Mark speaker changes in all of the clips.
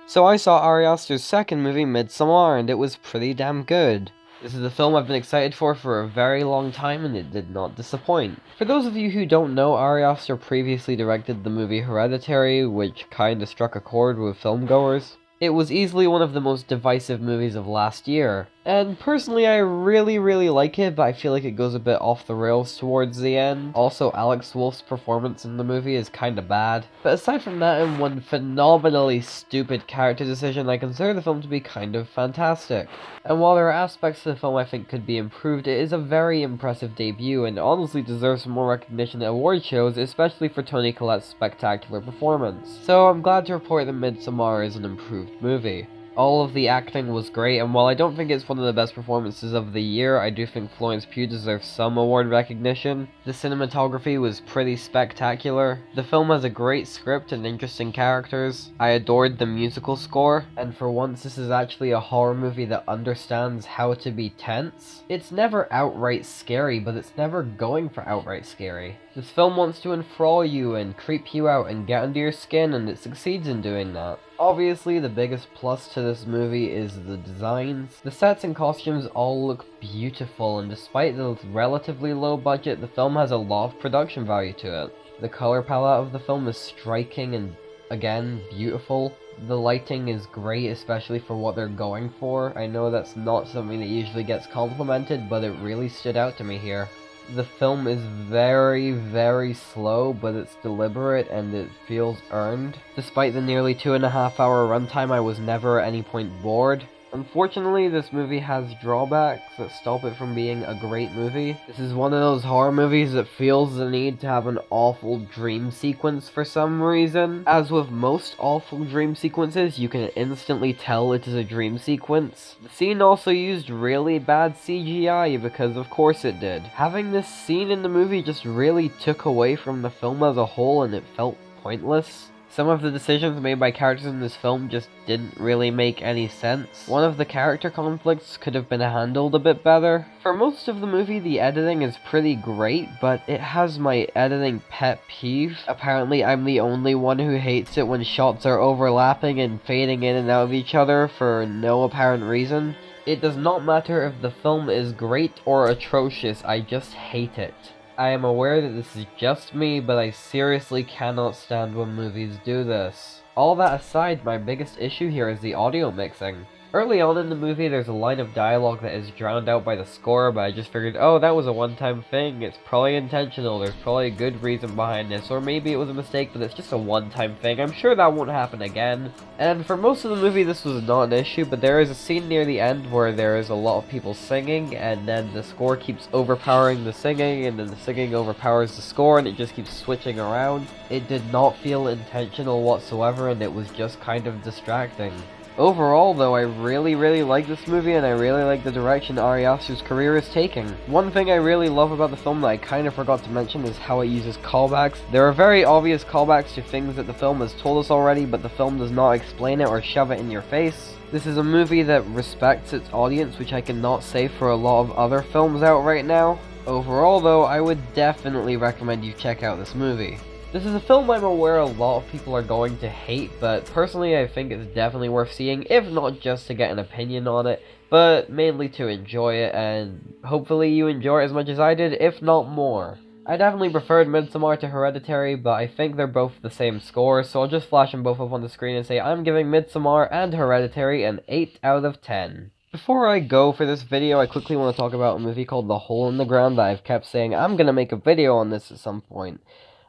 Speaker 1: So I saw Ari Aster's second movie, Midsommar, and it was pretty damn good. This is a film I've been excited for a very long time, and it did not disappoint. For those of you who don't know, Ari Aster previously directed the movie Hereditary, which kinda struck a chord with filmgoers. It was easily one of the most divisive movies of last year, and personally I really like it, but I feel like it goes a bit off the rails towards the end. Also, Alex Wolff's performance in the movie is kinda bad. But aside from that and one phenomenally stupid character decision, I consider the film to be kind of fantastic. And while there are aspects to the film I think could be improved, it is a very impressive debut and honestly deserves more recognition at award shows, especially for Toni Collette's spectacular performance. So I'm glad to report that Midsommar is an improved movie. All of the acting was great, and while I don't think it's one of the best performances of the year, I do think Florence Pugh deserves some award recognition. The cinematography was pretty spectacular. The film has a great script and interesting characters. I adored the musical score, and for once this is actually a horror movie that understands how to be tense. It's never outright scary, but it's never going for outright scary. This film wants to enthrall you and creep you out and get under your skin, and it succeeds in doing that. Obviously, the biggest plus to this movie is the designs. The sets and costumes all look beautiful, and despite the relatively low budget, the film has a lot of production value to it. The color palette of the film is striking and, again, beautiful. The lighting is great, especially for what they're going for. I know that's not something that usually gets complimented, but it really stood out to me here. The film is very slow, but it's deliberate and it feels earned. Despite the nearly 2.5 hour runtime, I was never at any point bored. Unfortunately, this movie has drawbacks that stop it from being a great movie. This is one of those horror movies that feels the need to have an awful dream sequence for some reason. As with most awful dream sequences, you can instantly tell it is a dream sequence. The scene also used really bad CGI, because of course it did. Having this scene in the movie just really took away from the film as a whole, and it felt pointless. Some of the decisions made by characters in this film just didn't really make any sense. One of the character conflicts could have been handled a bit better. For most of the movie, the editing is pretty great, but it has my editing pet peeve. Apparently, I'm the only one who hates it when shots are overlapping and fading in and out of each other for no apparent reason. It does not matter if the film is great or atrocious, I just hate it. I am aware that this is just me, but I seriously cannot stand when movies do this. All that aside, my biggest issue here is the audio mixing. Early on in the movie, there's a line of dialogue that is drowned out by the score, but I just figured, oh, that was a one-time thing, it's probably intentional, there's probably a good reason behind this, or maybe it was a mistake, but it's just a one-time thing, I'm sure that won't happen again. And for most of the movie, this was not an issue, but there is a scene near the end where there is a lot of people singing, and then the score keeps overpowering the singing, and then the singing overpowers the score, and it just keeps switching around. It did not feel intentional whatsoever, and it was just kind of distracting. Overall, though, I really like this movie, and I really like the direction Ari Aster's career is taking. One thing I really love about the film that I kind of forgot to mention is how it uses callbacks. There are very obvious callbacks to things that the film has told us already, but the film does not explain it or shove it in your face. This is a movie that respects its audience, which I cannot say for a lot of other films out right now. Overall, though, I would definitely recommend you check out this movie. This is a film I'm aware a lot of people are going to hate, but personally I think it's definitely worth seeing, if not just to get an opinion on it, but mainly to enjoy it, and hopefully you enjoy it as much as I did, if not more. I definitely preferred Midsommar to Hereditary, but I think they're both the same score, so I'll just flash them both up on the screen and say I'm giving Midsommar and Hereditary an 8 out of 10. Before I go for this video, I quickly want to talk about a movie called The Hole in the Ground that I've kept saying I'm gonna make a video on this at some point.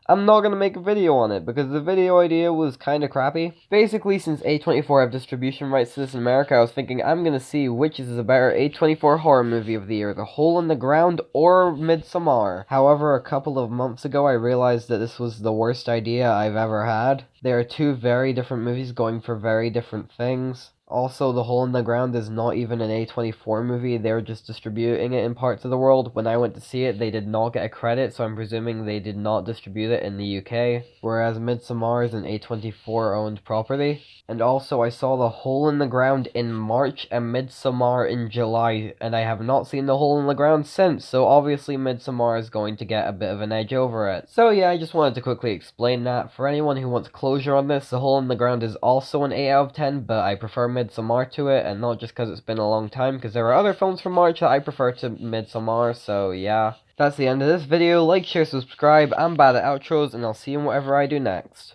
Speaker 1: I'm not gonna make a video on it, because the video idea was kinda crappy. Basically, since A24 have distribution rights to this in America, I was thinking I'm gonna see which is the better A24 horror movie of the year, The Hole in the Ground or Midsommar. However, a couple of months ago I realized that this was the worst idea I've ever had. They are two very different movies going for very different things. Also, The Hole in the Ground is not even an A24 movie, they're just distributing it in parts of the world. When I went to see it, they did not get a credit, so I'm presuming they did not distribute it in the UK, whereas Midsommar is an A24 owned property. And also, I saw The Hole in the Ground in March and Midsommar in July, and I have not seen The Hole in the Ground since, so obviously Midsommar is going to get a bit of an edge over it. So yeah, I just wanted to quickly explain that. For anyone who wants closure on this, The Hole in the Ground is also an 8 out of 10, but I prefer Midsommar to it, and not just because it's been a long time, because there are other films from March that I prefer to Midsommar, so yeah. That's the end of this video. Like, share, subscribe. I'm bad at outros, and I'll see you in whatever I do next.